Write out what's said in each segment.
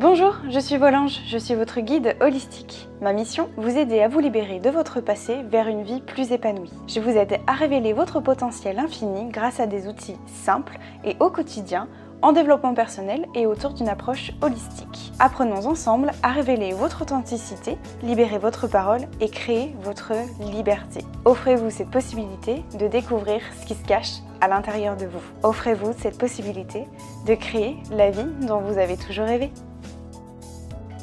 Bonjour, je suis Volange, je suis votre guide holistique. Ma mission, vous aider à vous libérer de votre passé vers une vie plus épanouie. Je vous aide à révéler votre potentiel infini grâce à des outils simples et au quotidien, en développement personnel et autour d'une approche holistique. Apprenons ensemble à révéler votre authenticité, libérer votre parole et créer votre liberté. Offrez-vous cette possibilité de découvrir ce qui se cache à l'intérieur de vous. Offrez-vous cette possibilité de créer la vie dont vous avez toujours rêvé.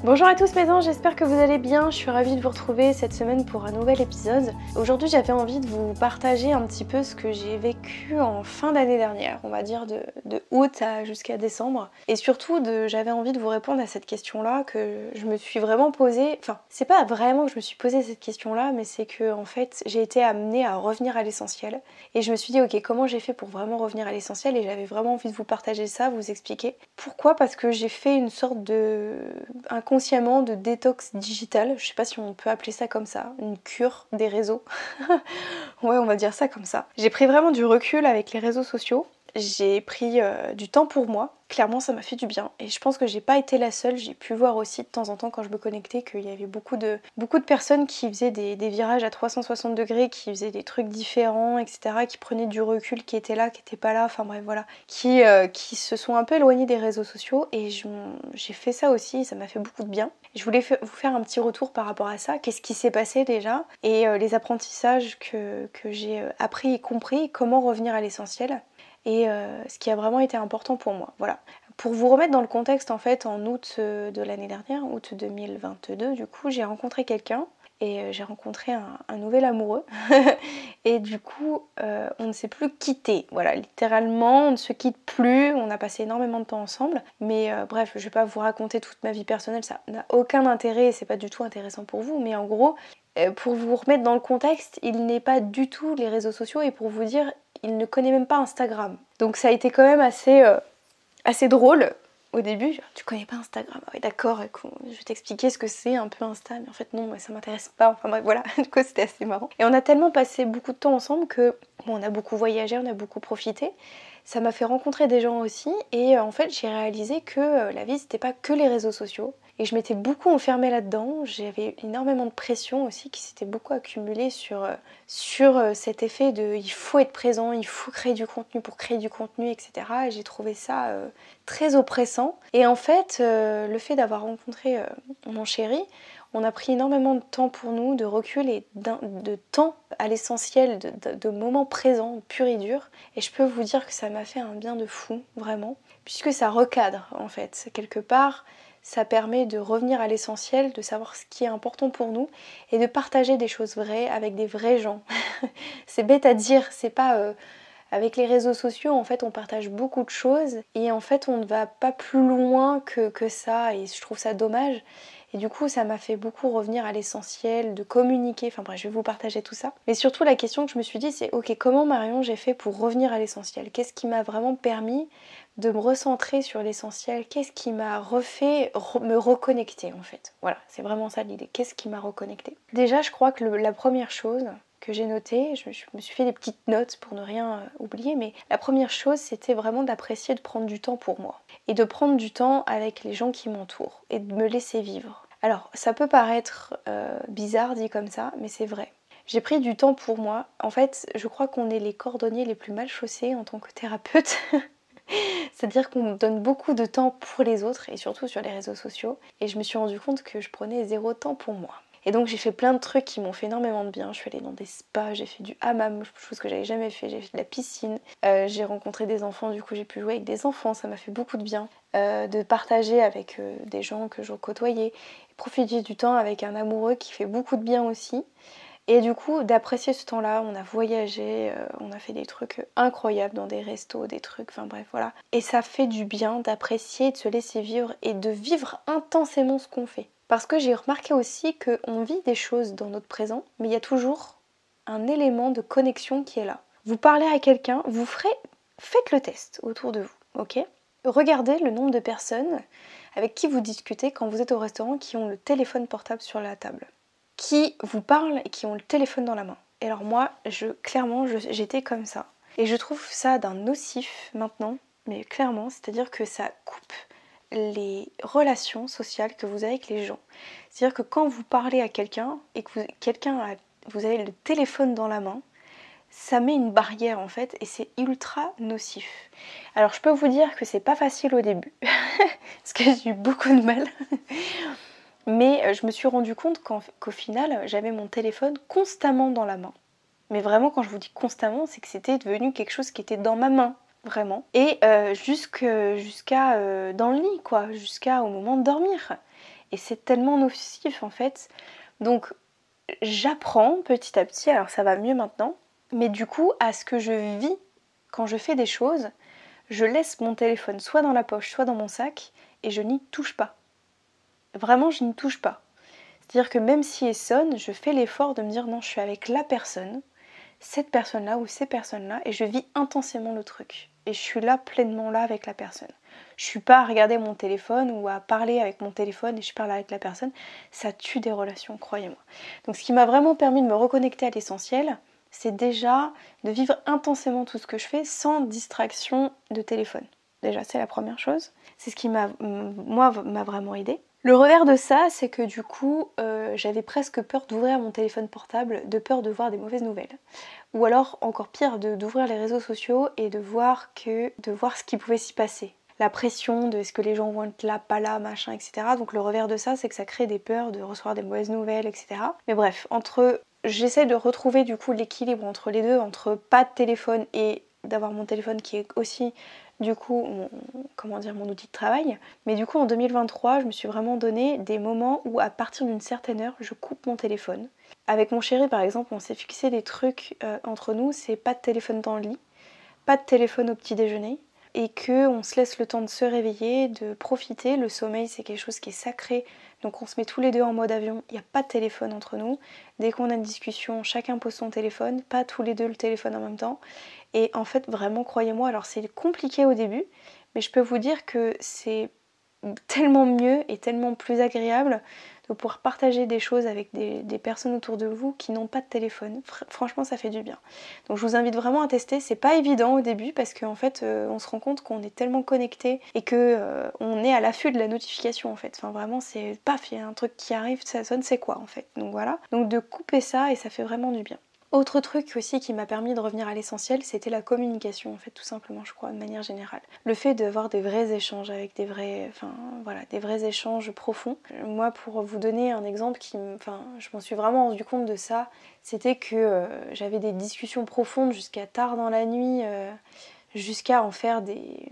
Bonjour à tous mes anges, j'espère que vous allez bien, je suis ravie de vous retrouver cette semaine pour un nouvel épisode. Aujourd'hui j'avais envie de vous partager un petit peu ce que j'ai vécu en fin d'année dernière, on va dire de août jusqu'à décembre. Et surtout j'avais envie de vous répondre à cette question-là que je me suis vraiment posée, enfin c'est pas vraiment que je me suis posé cette question-là, mais c'est que en fait j'ai été amenée à revenir à l'essentiel. Et je me suis dit ok, comment j'ai fait pour vraiment revenir à l'essentiel, et j'avais vraiment envie de vous partager ça, vous expliquer. Pourquoi ? Parce que j'ai fait une sorte de inconsciemment de détox digital, je sais pas si on peut appeler ça comme ça, une cure des réseaux. Ouais, on va dire ça comme ça. J'ai pris vraiment du recul avec les réseaux sociaux, j'ai pris du temps pour moi. Clairement ça m'a fait du bien et je pense que j'ai pas été la seule, j'ai pu voir aussi de temps en temps quand je me connectais qu'il y avait beaucoup de personnes qui faisaient des virages à 360 degrés, qui faisaient des trucs différents, etc., qui prenaient du recul, qui étaient là, qui étaient pas là, enfin bref voilà, qui se sont un peu éloignés des réseaux sociaux et j'ai fait ça aussi, ça m'a fait beaucoup de bien. Je voulais vous faire un petit retour par rapport à ça, qu'est-ce qui s'est passé déjà et les apprentissages que j'ai appris et compris, comment revenir à l'essentiel. Et ce qui a vraiment été important pour moi, voilà. Pour vous remettre dans le contexte, en fait, en août de l'année dernière, août 2022, du coup, j'ai rencontré quelqu'un et j'ai rencontré un nouvel amoureux. Et du coup, on ne s'est plus quitté, voilà, littéralement, on ne se quitte plus, on a passé énormément de temps ensemble. Mais bref, je vais pas vous raconter toute ma vie personnelle, ça n'a aucun intérêt et c'est pas du tout intéressant pour vous, mais en gros, pour vous remettre dans le contexte, il n'est pas du tout les réseaux sociaux et pour vous dire, il ne connaît même pas Instagram. Donc ça a été quand même assez drôle au début. Genre, tu connais pas Instagram? Ah oui d'accord, je vais t'expliquer ce que c'est un peu Insta, mais en fait non, ça m'intéresse pas. Enfin bref voilà, du coup c'était assez marrant. Et on a tellement passé beaucoup de temps ensemble que bon, on a beaucoup voyagé, on a beaucoup profité. Ça m'a fait rencontrer des gens aussi et en fait j'ai réalisé que la vie c'était pas que les réseaux sociaux. Et je m'étais beaucoup enfermée là-dedans, j'avais énormément de pression aussi qui s'était beaucoup accumulée sur cet effet de il faut être présent, il faut créer du contenu pour créer du contenu, etc. Et j'ai trouvé ça très oppressant. Et en fait, le fait d'avoir rencontré mon chéri, on a pris énormément de temps pour nous, de recul et de temps à l'essentiel, de moments présents, purs et durs. Et je peux vous dire que ça m'a fait un bien de fou, vraiment, puisque ça recadre en fait, quelque part. Ça permet de revenir à l'essentiel, de savoir ce qui est important pour nous et de partager des choses vraies avec des vrais gens. C'est bête à dire, c'est pas... Avec les réseaux sociaux, en fait, on partage beaucoup de choses et en fait, on ne va pas plus loin que ça et je trouve ça dommage. Et du coup, ça m'a fait beaucoup revenir à l'essentiel, de communiquer, enfin bref, je vais vous partager tout ça. Mais surtout, la question que je me suis dit, c'est ok, comment Marion j'ai fait pour revenir à l'essentiel? Qu'est-ce qui m'a vraiment permis de me recentrer sur l'essentiel? Qu'est-ce qui m'a refait me reconnecter en fait? Voilà, c'est vraiment ça l'idée. Qu'est-ce qui m'a reconnecté? Déjà, je crois que la première chose que j'ai notée, je me suis fait des petites notes pour ne rien oublier, mais la première chose c'était vraiment d'apprécier de prendre du temps pour moi et de prendre du temps avec les gens qui m'entourent et de me laisser vivre. Alors ça peut paraître bizarre dit comme ça, mais c'est vrai. J'ai pris du temps pour moi. En fait, je crois qu'on est les cordonniers les plus mal chaussés en tant que thérapeute. C'est-à-dire qu'on donne beaucoup de temps pour les autres et surtout sur les réseaux sociaux. Et je me suis rendu compte que je prenais zéro temps pour moi. Et donc j'ai fait plein de trucs qui m'ont fait énormément de bien. Je suis allée dans des spas, j'ai fait du hammam, chose que j'avais jamais fait, j'ai fait de la piscine. J'ai rencontré des enfants, du coup j'ai pu jouer avec des enfants, ça m'a fait beaucoup de bien. De partager avec des gens que je côtoyais. Et profiter du temps avec un amoureux qui fait beaucoup de bien aussi. Et du coup, d'apprécier ce temps-là, on a voyagé, on a fait des trucs incroyables dans des restos, des trucs, enfin bref, voilà. Et ça fait du bien d'apprécier, de se laisser vivre et de vivre intensément ce qu'on fait. Parce que j'ai remarqué aussi qu'on vit des choses dans notre présent, mais il y a toujours un élément de connexion qui est là. Vous parlez à quelqu'un, faites le test autour de vous, ok? Regardez le nombre de personnes avec qui vous discutez quand vous êtes au restaurant qui ont le téléphone portable sur la table, qui vous parlent et qui ont le téléphone dans la main. Et alors moi, clairement, j'étais comme ça. Et je trouve ça d'un nocif maintenant, mais clairement, c'est-à-dire que ça coupe les relations sociales que vous avez avec les gens. C'est-à-dire que quand vous parlez à quelqu'un et que vous avez le téléphone dans la main, ça met une barrière en fait et c'est ultra nocif. Alors je peux vous dire que c'est pas facile au début, parce que j'ai eu beaucoup de mal. Mais je me suis rendu compte qu'au final, j'avais mon téléphone constamment dans la main. Mais vraiment, quand je vous dis constamment, c'est que c'était devenu quelque chose qui était dans ma main, vraiment. Et jusqu'à dans le lit, quoi, jusqu'à au moment de dormir. Et c'est tellement nocif, en fait. Donc, j'apprends petit à petit, alors ça va mieux maintenant, mais du coup, à ce que je vis quand je fais des choses, je laisse mon téléphone soit dans la poche, soit dans mon sac, et je n'y touche pas. Vraiment, je n'y touche pas. C'est-à-dire que même si il sonne, je fais l'effort de me dire non, je suis avec la personne, cette personne-là ou ces personnes-là, et je vis intensément le truc. Et je suis là, pleinement là avec la personne. Je suis pas à regarder mon téléphone ou à parler avec mon téléphone et je parle avec la personne. Ça tue des relations, croyez-moi. Donc ce qui m'a vraiment permis de me reconnecter à l'essentiel, c'est déjà de vivre intensément tout ce que je fais sans distraction de téléphone. Déjà, c'est la première chose. C'est ce qui m'a vraiment aidé. Le revers de ça, c'est que du coup, j'avais presque peur d'ouvrir mon téléphone portable, de peur de voir des mauvaises nouvelles. Ou alors, encore pire, d'ouvrir les réseaux sociaux et de voir ce qui pouvait s'y passer. La pression de est-ce que les gens vont être là, pas là, machin, etc. Donc le revers de ça, c'est que ça crée des peurs de recevoir des mauvaises nouvelles, etc. Mais bref, j'essaie de retrouver du coup l'équilibre entre les deux, entre pas de téléphone et d'avoir mon téléphone qui est aussi du coup mon outil de travail. Mais du coup en 2023 je me suis vraiment donné des moments où à partir d'une certaine heure je coupe mon téléphone. Avec mon chéri par exemple on s'est fixé des trucs entre nous, c'est pas de téléphone dans le lit, pas de téléphone au petit déjeuner et qu'on se laisse le temps de se réveiller, de profiter. Le sommeil c'est quelque chose qui est sacré, donc on se met tous les deux en mode avion, il n'y a pas de téléphone entre nous. Dès qu'on a une discussion, chacun pose son téléphone, pas tous les deux le téléphone en même temps. Et en fait, vraiment, croyez-moi, alors c'est compliqué au début, mais je peux vous dire que c'est tellement mieux et tellement plus agréable de pouvoir partager des choses avec des personnes autour de vous qui n'ont pas de téléphone. Franchement, ça fait du bien. Donc je vous invite vraiment à tester. C'est pas évident au début parce qu'en fait, on se rend compte qu'on est tellement connecté et que on est à l'affût de la notification en fait. Enfin vraiment, c'est paf, il y a un truc qui arrive, ça sonne, c'est quoi en fait. Donc voilà. Donc de couper ça et ça fait vraiment du bien. Autre truc aussi qui m'a permis de revenir à l'essentiel, c'était la communication en fait, tout simplement, je crois, de manière générale. Le fait d'avoir des vrais échanges avec des vrais échanges profonds. Moi, pour vous donner un exemple je m'en suis vraiment rendu compte de ça, c'était que j'avais des discussions profondes jusqu'à tard dans la nuit, jusqu'à en faire des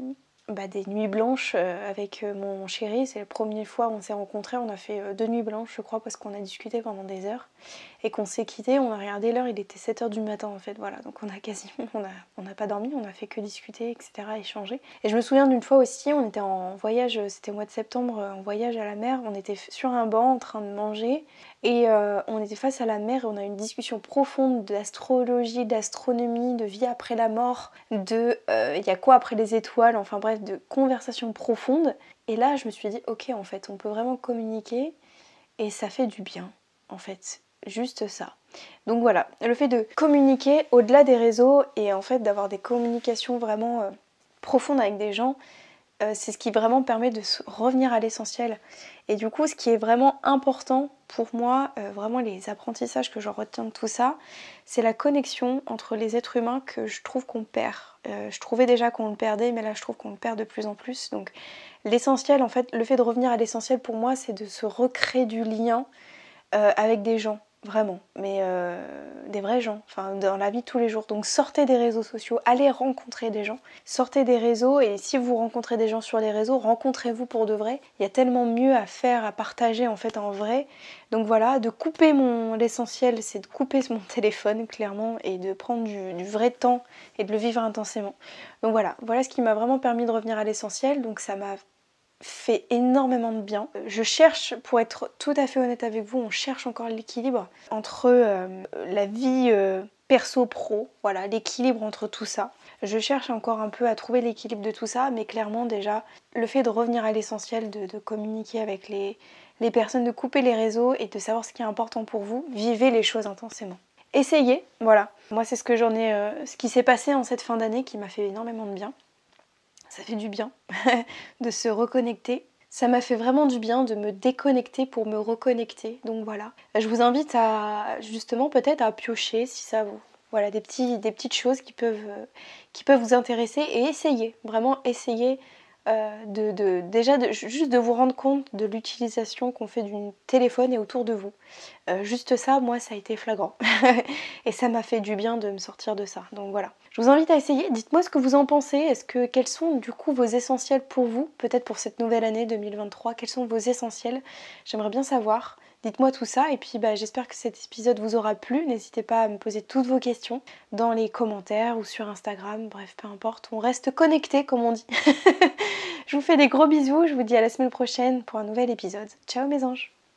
nuits blanches avec mon chéri. C'est la première fois où on s'est rencontrés, on a fait 2 nuits blanches je crois parce qu'on a discuté pendant des heures et qu'on s'est quitté, on a regardé l'heure, il était 7h du matin en fait, voilà, donc on n'a pas dormi, on a fait que discuter, etc., échanger. Et je me souviens d'une fois aussi, on était en voyage, c'était au mois de septembre, en voyage à la mer, on était sur un banc en train de manger et on était face à la mer et on a eu une discussion profonde d'astrologie, d'astronomie, de vie après la mort, de il y a quoi après les étoiles, enfin bref, de conversations profondes. Et là je me suis dit ok, en fait on peut vraiment communiquer et ça fait du bien en fait, juste ça. Donc voilà, le fait de communiquer au-delà des réseaux et en fait d'avoir des communications vraiment profondes avec des gens, c'est ce qui vraiment permet de revenir à l'essentiel. Et du coup, ce qui est vraiment important pour moi, vraiment les apprentissages que j'en retiens de tout ça, c'est la connexion entre les êtres humains que je trouve qu'on perd. Je trouvais déjà qu'on le perdait, mais là je trouve qu'on le perd de plus en plus. Donc l'essentiel, en fait, le fait de revenir à l'essentiel pour moi, c'est de se recréer du lien avec des gens. Vraiment, mais des vrais gens, enfin dans la vie de tous les jours. Donc sortez des réseaux sociaux, allez rencontrer des gens, sortez des réseaux et si vous rencontrez des gens sur les réseaux, rencontrez-vous pour de vrai. Il y a tellement mieux à faire, à partager en fait en vrai. Donc voilà, de couper l'essentiel, c'est de couper mon téléphone clairement et de prendre du vrai temps et de le vivre intensément. Donc voilà ce qui m'a vraiment permis de revenir à l'essentiel. Donc ça m'a fait énormément de bien. Je cherche, pour être tout à fait honnête avec vous, on cherche encore l'équilibre entre la vie perso-pro, voilà, l'équilibre entre tout ça. Je cherche encore un peu à trouver l'équilibre de tout ça, mais clairement déjà, le fait de revenir à l'essentiel, de communiquer avec les personnes, de couper les réseaux et de savoir ce qui est important pour vous, vivez les choses intensément. Essayez, voilà. Moi c'est ce qui s'est passé en cette fin d'année qui m'a fait énormément de bien. Ça fait du bien de se reconnecter Ça m'a fait vraiment du bien de me déconnecter pour me reconnecter, donc voilà. Je vous invite à justement peut-être à piocher si ça vous... Voilà, des petites choses qui peuvent vous intéresser et essayer, vraiment essayer juste de vous rendre compte de l'utilisation qu'on fait du téléphone et autour de vous. Juste ça, moi, ça a été flagrant. Et ça m'a fait du bien de me sortir de ça. Donc voilà. Je vous invite à essayer. Dites-moi ce que vous en pensez. Quels sont du coup vos essentiels pour vous? Peut-être pour cette nouvelle année 2023. Quels sont vos essentiels? J'aimerais bien savoir. Dites-moi tout ça. Et puis j'espère que cet épisode vous aura plu. N'hésitez pas à me poser toutes vos questions dans les commentaires ou sur Instagram. Bref, peu importe. On reste connectés, comme on dit. Je vous fais des gros bisous. Je vous dis à la semaine prochaine pour un nouvel épisode. Ciao mes anges!